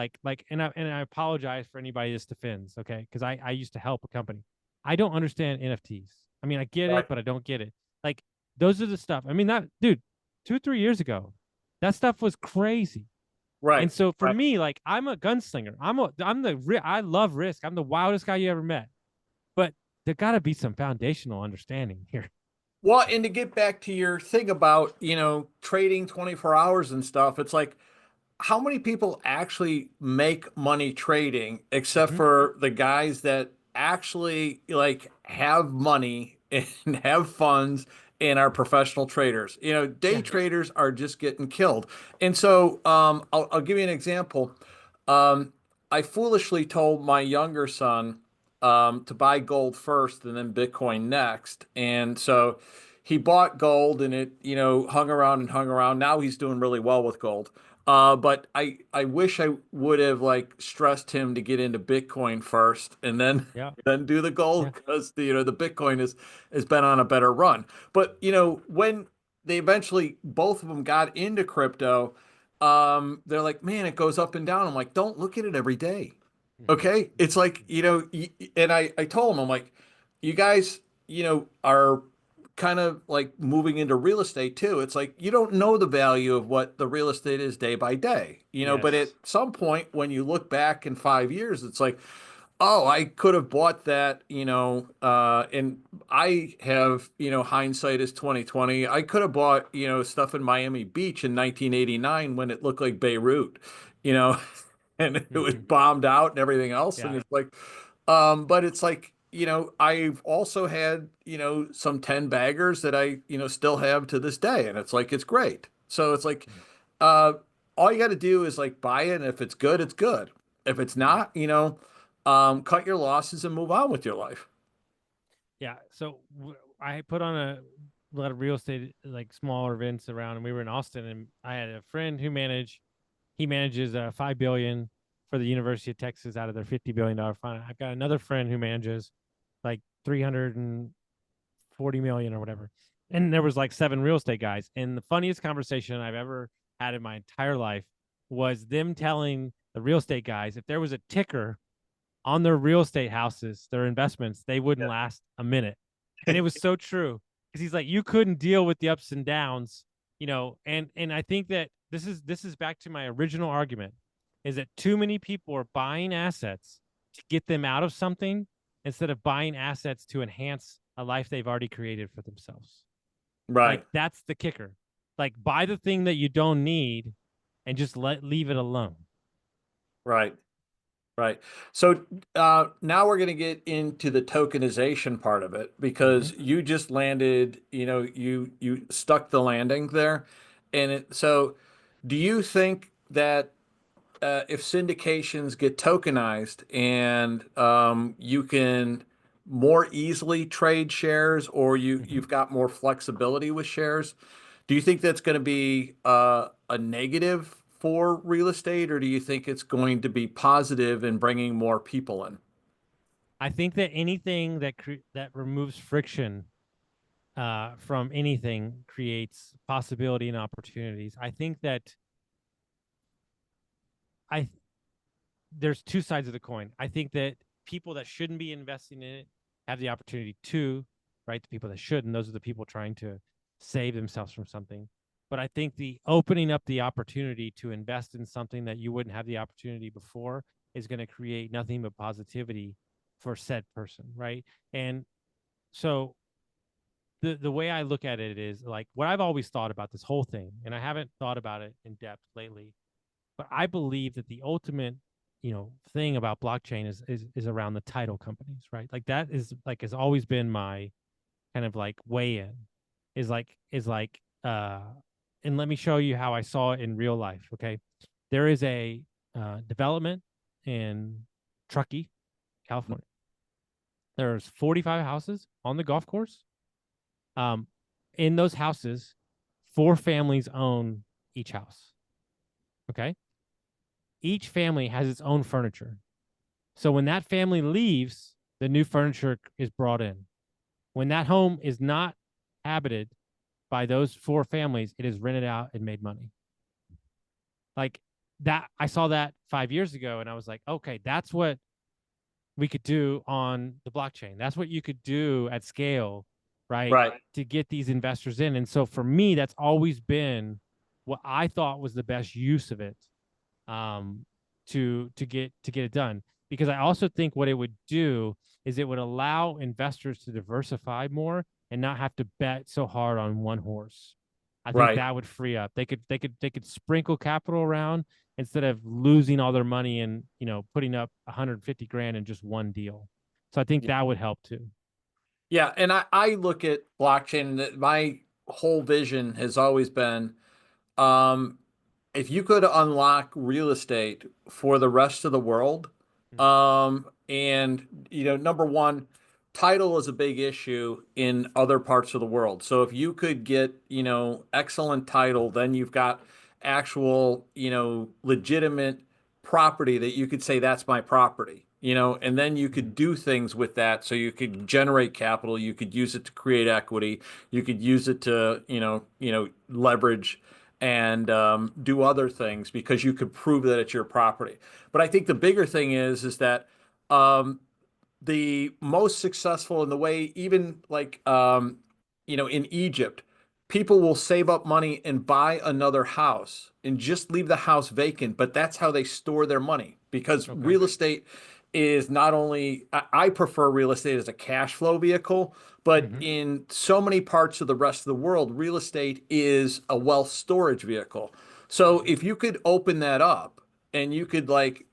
and I apologize for anybody this defends, okay? Because I used to help a company. I don't understand NFTs. I mean, I get Right. it, but I don't get it. Like, those are the stuff. I mean, that dude, 2-3 years ago, that stuff was crazy. Right. And so for Right. me, like, I'm a gunslinger. I love risk. I'm the wildest guy you ever met. But there got to be some foundational understanding here. Well, and to get back to your thing about, trading 24 hours and stuff, it's like, how many people actually make money trading except Mm-hmm. for the guys that actually like have money and have funds and are professional traders? Day Yeah. traders are just getting killed. And so I'll give you an example. I foolishly told my younger son to buy gold first and then Bitcoin next. And so he bought gold and it, hung around and hung around. Now he's doing really well with gold. But I wish I would have like stressed him to get into Bitcoin first and then Yeah. then do the Yeah. gold because the Bitcoin has been on a better run. But when they eventually both of them got into crypto, they're like, man, it goes up and down. I'm like, don't look at it every day. Mm-hmm. Okay. It's like, and I told him, I'm like, you guys, are kind of like moving into real estate too. It's like, you don't know the value of what the real estate is day by day, but at Yes. some point when you look back in 5 years, it's like, oh, I could have bought that, and I have, hindsight is 2020. I could have bought, stuff in Miami Beach in 1989 when it looked like Beirut, you know, and it was Mm-hmm. bombed out and everything else. And Yeah. it's like, but it's like, I've also had, some 10 baggers that I, still have to this day. And it's like, it's great. So it's like, uh, all you got to do is like buy it. And if it's good, it's good. If it's not, cut your losses and move on with your life. Yeah. So I put on a lot of real estate, like smaller events around, and we were in Austin, and I had a friend who he manages 5 billion for the University of Texas out of their $50 billion fund. I've got another friend who manages like 340 million or whatever. And there was like 7 real estate guys. And the funniest conversation I've ever had in my entire life was them telling the real estate guys if there was a ticker on their real estate houses, their investments, they wouldn't last a minute. And it was so true. Because he's like, you couldn't deal with the ups and downs, and I think that this is back to my original argument, is that too many people are buying assets to get them out of something instead of buying assets to enhance a life they've already created for themselves. Right. Like, that's the kicker. Like, buy the thing that you don't need and just leave it alone. Right. Right. So now we're going to get into the tokenization part of it, because you just landed, you stuck the landing there. So do you think that if syndications get tokenized and you can more easily trade shares, or you've got more flexibility with shares, do you think that's going to be a negative for real estate, or do you think it's going to be positive in bringing more people in? I think that anything that removes friction from anything creates possibility and opportunities. I think that I there's two sides of the coin. I think that people that shouldn't be investing in it have the opportunity to, right? The people that shouldn't, those are the people trying to save themselves from something. But I think the opening up the opportunity to invest in something that you wouldn't have the opportunity before is going to create nothing but positivity for said person, right? And so the way I look at it is like what I've always thought about this whole thing, and I haven't thought about it in depth lately, but I believe that the ultimate, thing about blockchain is around the title companies, right? Like that is like has always been my kind of like way in, is like and let me show you how I saw it in real life. Okay. There is a development in Truckee, California. There's 45 houses on the golf course. In those houses, 4 families own each house. Okay. Each family has its own furniture. So when that family leaves, the new furniture is brought in. When that home is not habited by those 4 families, it is rented out and made money. Like that, I saw that 5 years ago, and I was like, okay, that's what we could do on the blockchain. That's what you could do at scale, right? Right. To get these investors in. And so for me, that's always been what I thought was the best use of it, to get it done. Because I also think what it would do is it would allow investors to diversify more and not have to bet so hard on one horse. I think Right. that would free up. They could sprinkle capital around instead of losing all their money and putting up 150 grand in just one deal. So I think that would help too. Yeah. And I look at blockchain, and my whole vision has always been, um, if you could unlock real estate for the rest of the world, and number one, title is a big issue in other parts of the world. So if you could get, excellent title, then you've got actual, legitimate property that you could say that's my property, and then you could do things with that. So you could generate capital, you could use it to create equity, you could use it to, leverage and do other things, because you could prove that it's your property. But I think the bigger thing is that the most successful in the way, even like in Egypt, people will save up money and buy another house and just leave the house vacant, but that's how they store their money, because real estate is not only, I prefer real estate as a cash flow vehicle, but in so many parts of the rest of the world, real estate is a wealth storage vehicle. So if you could open that up and you could, like,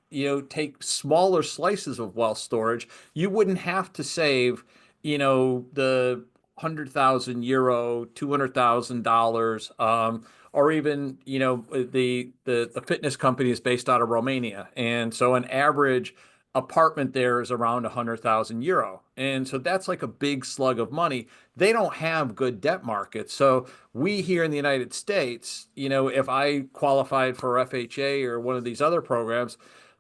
take smaller slices of wealth storage, you wouldn't have to save, the 100,000 euro, $200,000, or even, the fitness company is based out of Romania. And so an average apartment there is around 100,000 euro. And so that's like a big slug of money. They don't have good debt markets. So we here in the United States, if I qualified for FHA or one of these other programs,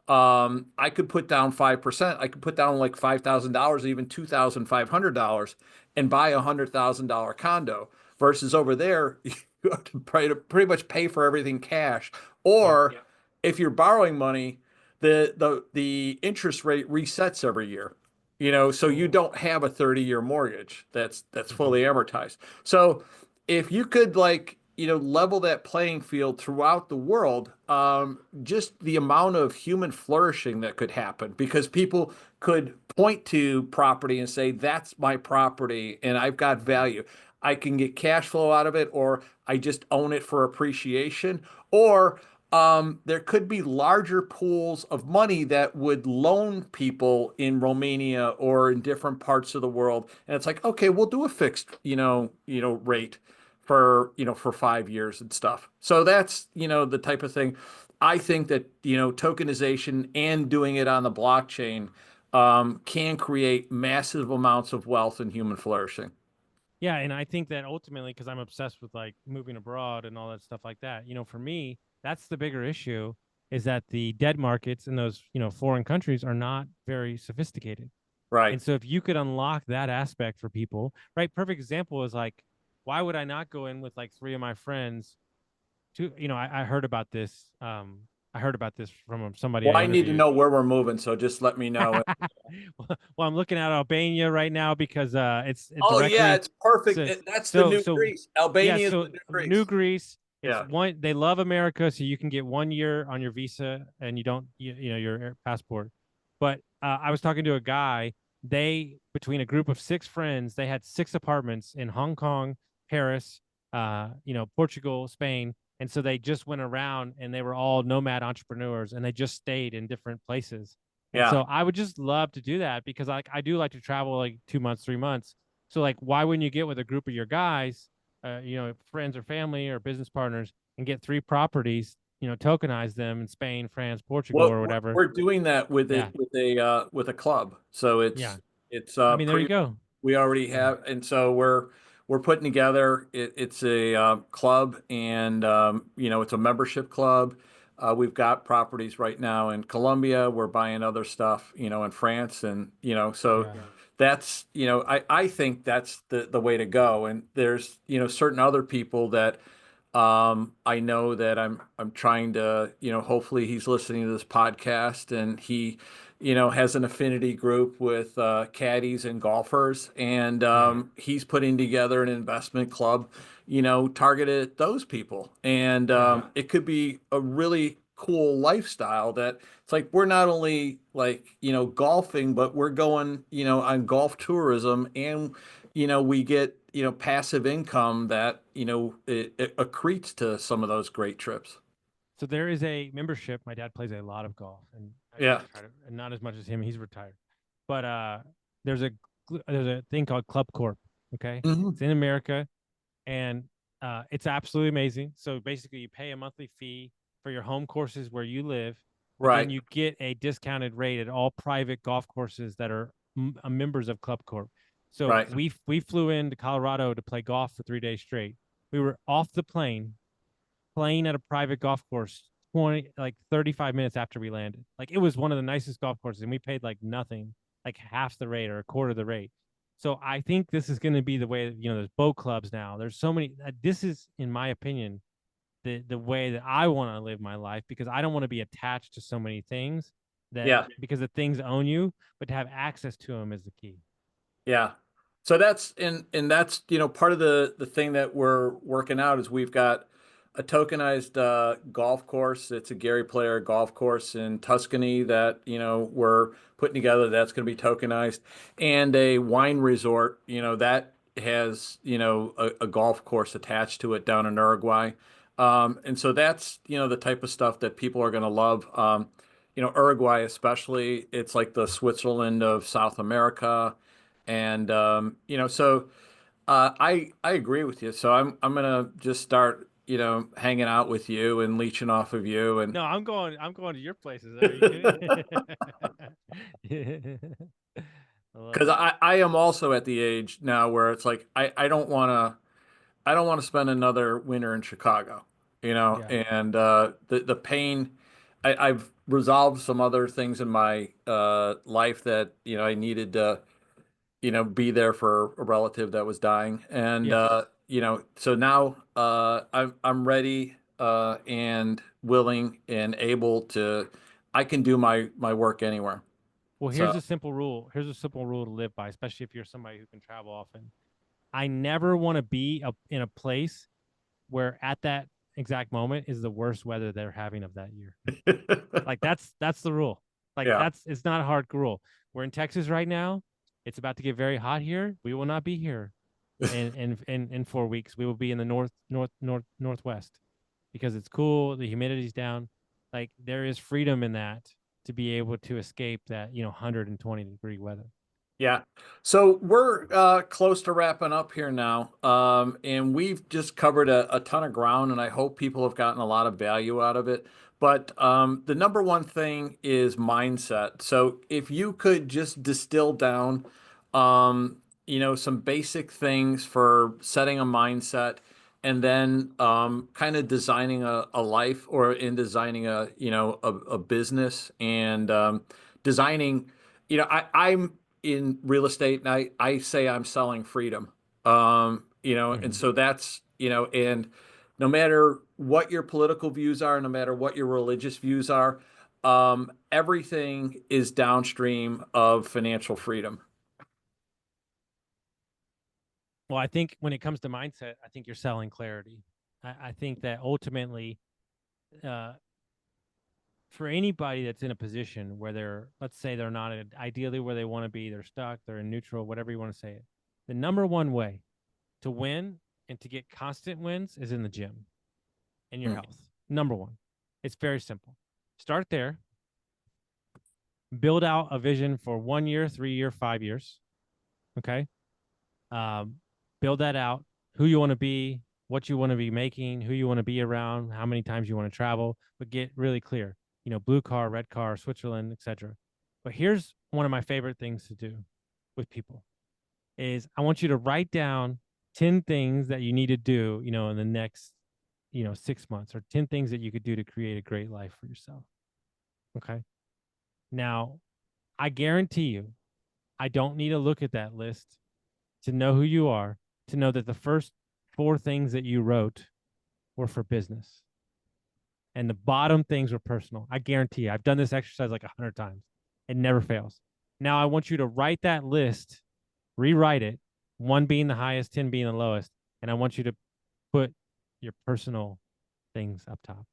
I could put down 5%. I could put down like $5,000, even $2,500, and buy $100,000 condo. Versus over there, you have to pretty much pay for everything cash. Or if you're borrowing money, the interest rate resets every year. So you don't have a 30-year mortgage that's fully amortized. So if you could level that playing field throughout the world, just the amount of human flourishing that could happen, because people could point to property and say, that's my property and I've got value. I can get cash flow out of it, or I just own it for appreciation, or there could be larger pools of money that would loan people in Romania or in different parts of the world. And it's like, okay, we'll do a fixed, rate for 5 years and stuff. So that's, the type of thing. I think that, tokenization and doing it on the blockchain can create massive amounts of wealth and human flourishing. Yeah, and I think that ultimately, because I'm obsessed with like moving abroad and all that stuff like that, for me, that's the bigger issue, is that the debt markets in those, foreign countries are not very sophisticated. Right. And so if you could unlock that aspect for people, right? Perfect example is like, why would I not go in with like three of my friends to, I heard about this. I heard about this from somebody Well, I I need to interviewed. know where we're moving, so just let me know. Well, I'm looking at Albania right now because it's Oh yeah, directly. it's perfect. So, That's the new so Greece. yeah, Albania is so the new Greece. New Greece. It's Yeah. one. They love America, so you can get 1 year on your visa, and you don't, your passport. But I was talking to a guy. They, between a group of 6 friends, they had 6 apartments in Hong Kong, Paris, Portugal, Spain, and so they just went around, and they were all nomad entrepreneurs, and they just stayed in different places. And Yeah. so I would just love to do that, because I do like to travel like 2 months, 3 months. So like, why wouldn't you get with a group of your guys, friends or family or business partners, and get 3 properties, tokenize them in Spain, France, Portugal, Well, or whatever? we're doing that with Yeah. it with a club. So Yeah. it's I mean, there you pretty. go. We already Yeah. have, and so we're putting together. It's a club, and it's a membership club. We've got properties right now in Colombia. We're buying other stuff, in France, and so Yeah. that's I think that's the way to go. And there's certain other people that I know that I'm trying to, hopefully he's listening to this podcast, and he, has an affinity group with caddies and golfers, and he's putting together an investment club, targeted at those people. And it could be a really cool lifestyle that it's like we're not only like, golfing, but we're going, on golf tourism, and we get, passive income that, it accretes to some of those great trips. So there is a membership. My dad plays a lot of golf, and Yeah. I try to, and not as much as him. He's retired, but there's a there's a thing called Club Corp. Okay, Mhm. it's in America, and it's absolutely amazing. So basically, you pay a monthly fee for your home courses where you live, but then Right. you get a discounted rate at all private golf courses that are members of Club Corp. So Right. we flew into Colorado to play golf for 3 days straight. We were off the plane, playing at a private golf course 35 minutes after we landed. Like, it was one of the nicest golf courses, and we paid like nothing, like half the rate or a quarter of the rate. So I think this is going to be the way that, there's boat clubs now. There's so many. This is, in my opinion, the way that I want to live my life, because I don't want to be attached to so many things Yeah. because the things own you, but to have access to them is the key. Yeah. So that's part of the thing that we're working out is we've got a tokenized golf course. It's a Gary Player golf course in Tuscany that we're putting together. That's going to be tokenized, and a wine resort. That has a golf course attached to it down in Uruguay, and so that's the type of stuff that people are going to love. Uruguay especially, it's like the Switzerland of South America. And so I agree with you. So I'm gonna just start, hanging out with you and leeching off of you. And No, I'm going to your places. Are you kidding? I love because it. I am also at the age now where it's like I don't want to spend another winter in Chicago, Yeah. and the pain. I've resolved some other things in my life that I needed to be there for a relative that was dying, and Yeah. so now I'm ready and willing and able to. I can do my work anywhere. Well, here's So a simple rule. Here's a simple rule to live by, especially if you're somebody who can travel often. I never want to be in a place where at that exact moment is the worst weather they're having of that year. Like that's the rule. Like yeah. it's not a hard rule. We're in Texas right now. It's about to get very hot here. We will not be here in 4 weeks. We will be in the northwest because it's cool. The humidity's down. Like there is freedom in that to be able to escape that 120-degree weather. Yeah. So we're close to wrapping up here now. And we've just covered a ton of ground, and I hope people have gotten a lot of value out of it. But the number one thing is mindset. So if you could just distill down, some basic things for setting a mindset and then kind of designing a life or in designing a business and designing, I'm in real estate and I say I'm selling freedom. And Mm-hmm. so that's, and no matter what your political views are, no matter what your religious views are, everything is downstream of financial freedom. Well, I think when it comes to mindset, I think you're selling clarity. I think that ultimately, uh, for anybody that's in a position where they're, let's say they're not ideally where they want to be, they're stuck, they're in neutral, whatever you want to say it. The number one way to win and to get constant wins is in the gym and your Mm. health. Number one. It's very simple. Start there. Build out a vision for 1 year, 3 year, 5 years. Okay. Um, Build that out. Who you want to be, what you want to be making, who you want to be around, how many times you want to travel, but get really clear. Blue car, red car, Switzerland, etc. But here's one of my favorite things to do with people is I want you to write down 10 things that you need to do, in the next, 6 months, or 10 things that you could do to create a great life for yourself. Okay. Now, I guarantee you, I don't need to look at that list to know who you are, to know that the first four things that you wrote were for business and the bottom things were personal. I guarantee you, I've done this exercise like 100 times. It never fails. Now, I want you to write that list, rewrite it, one being the highest, 10 being the lowest. And I want you to put your personal things up top.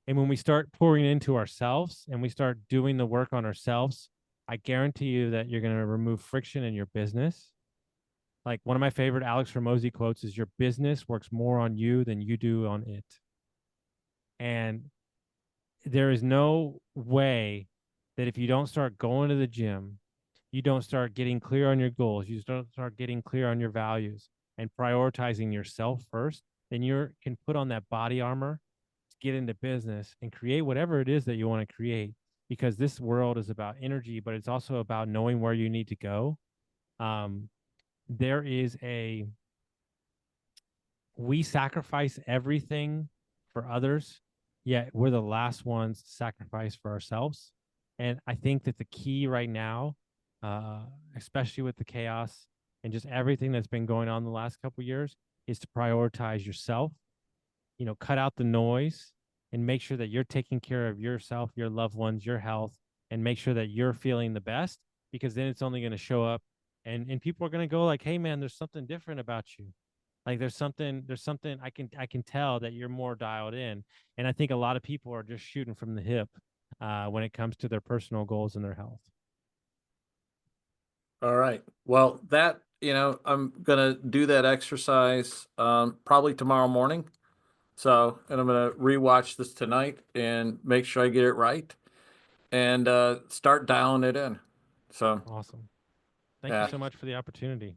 And when we start pouring into ourselves and we start doing the work on ourselves, I guarantee you that you're going to remove friction in your business. Like one of my favorite Alex Hormozy quotes is your business works more on you than you do on it. And there is no way that if you don't start going to the gym, you don't start getting clear on your goals, you don't start getting clear on your values and prioritizing yourself first, then you can put on that body armor to get into business and create whatever it is that you want to create. Because this world is about energy, but it's also about knowing where you need to go. There is we sacrifice everything for others, yet we're the last ones to sacrifice for ourselves. And I think that the key right now, especially with the chaos and just everything that's been going on the last couple of years, is to prioritize yourself, cut out the noise and make sure that you're taking care of yourself, your loved ones, your health, and make sure that you're feeling the best, because then it's only going to show up and people are going to go like, hey man, there's something different about you. Like there's something I can tell that you're more dialed in. And I think a lot of people are just shooting from the hip when it comes to their personal goals and their health. All right. Well, I'm gonna do that exercise probably tomorrow morning. So, and I'm gonna rewatch this tonight and make sure I get it right. and start dialing it in. So Awesome. Thank you yeah. so much for the opportunity.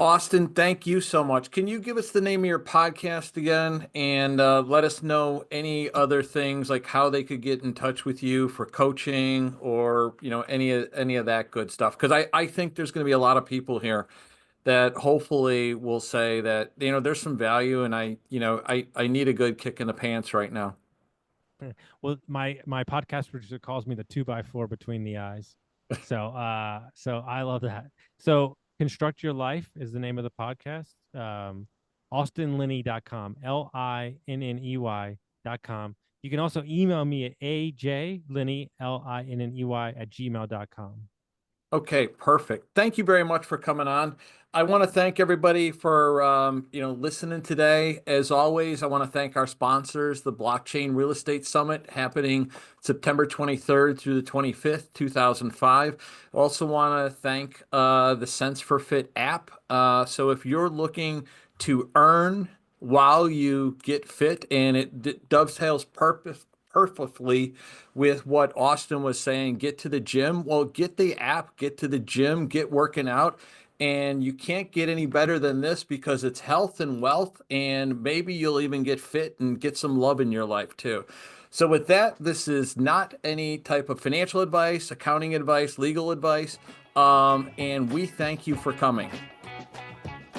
Austin, thank you so much. Can you give us the name of your podcast again and let us know any other things like how they could get in touch with you for coaching or, any of that good stuff? Because I think there's going to be a lot of people here that hopefully will say that, there's some value and I need a good kick in the pants right now. Well, my podcast producer calls me the 2x4 between the eyes. So I love that. So Construct Your Life is the name of the podcast. AustinLinney.com, LINNEY.com. You can also email me at ajlinney, LINNEY @gmail.com. Okay, perfect. Thank you very much for coming on. I want to thank everybody for listening today. As always, I want to thank our sponsors, the Blockchain Real Estate Summit happening September 23rd through the 25th, 2005. Also want to thank the Sense for Fit app. So if you're looking to earn while you get fit, and it dovetails perfectly with what Austin was saying, get to the gym. Well, get the app, get to the gym, get working out. And you can't get any better than this because it's health and wealth. And maybe you'll even get fit and get some love in your life too. So with that, this is not any type of financial advice, accounting advice, legal advice. And we thank you for coming.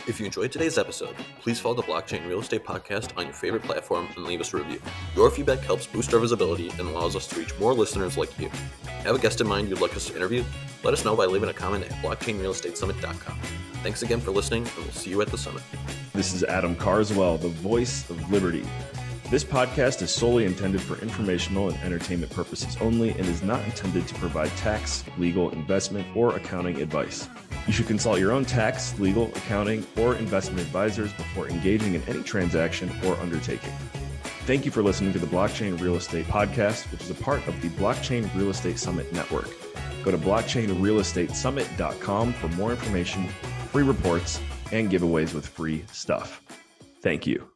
If you enjoyed today's episode, please follow the Blockchain Real Estate Podcast on your favorite platform and leave us a review. Your feedback helps boost our visibility and allows us to reach more listeners like you. Have a guest in mind you'd like us to interview? Let us know by leaving a comment at blockchainrealestatesummit.com. Thanks again for listening, and we'll see you at the summit. This is Adam Carswell, the voice of liberty. This podcast is solely intended for informational and entertainment purposes only and is not intended to provide tax, legal, investment, or accounting advice. You should consult your own tax, legal, accounting, or investment advisors before engaging in any transaction or undertaking. Thank you for listening to the Blockchain Real Estate Podcast, which is a part of the Blockchain Real Estate Summit Network. Go to blockchainrealestatesummit.com for more information, free reports, and giveaways with free stuff. Thank you.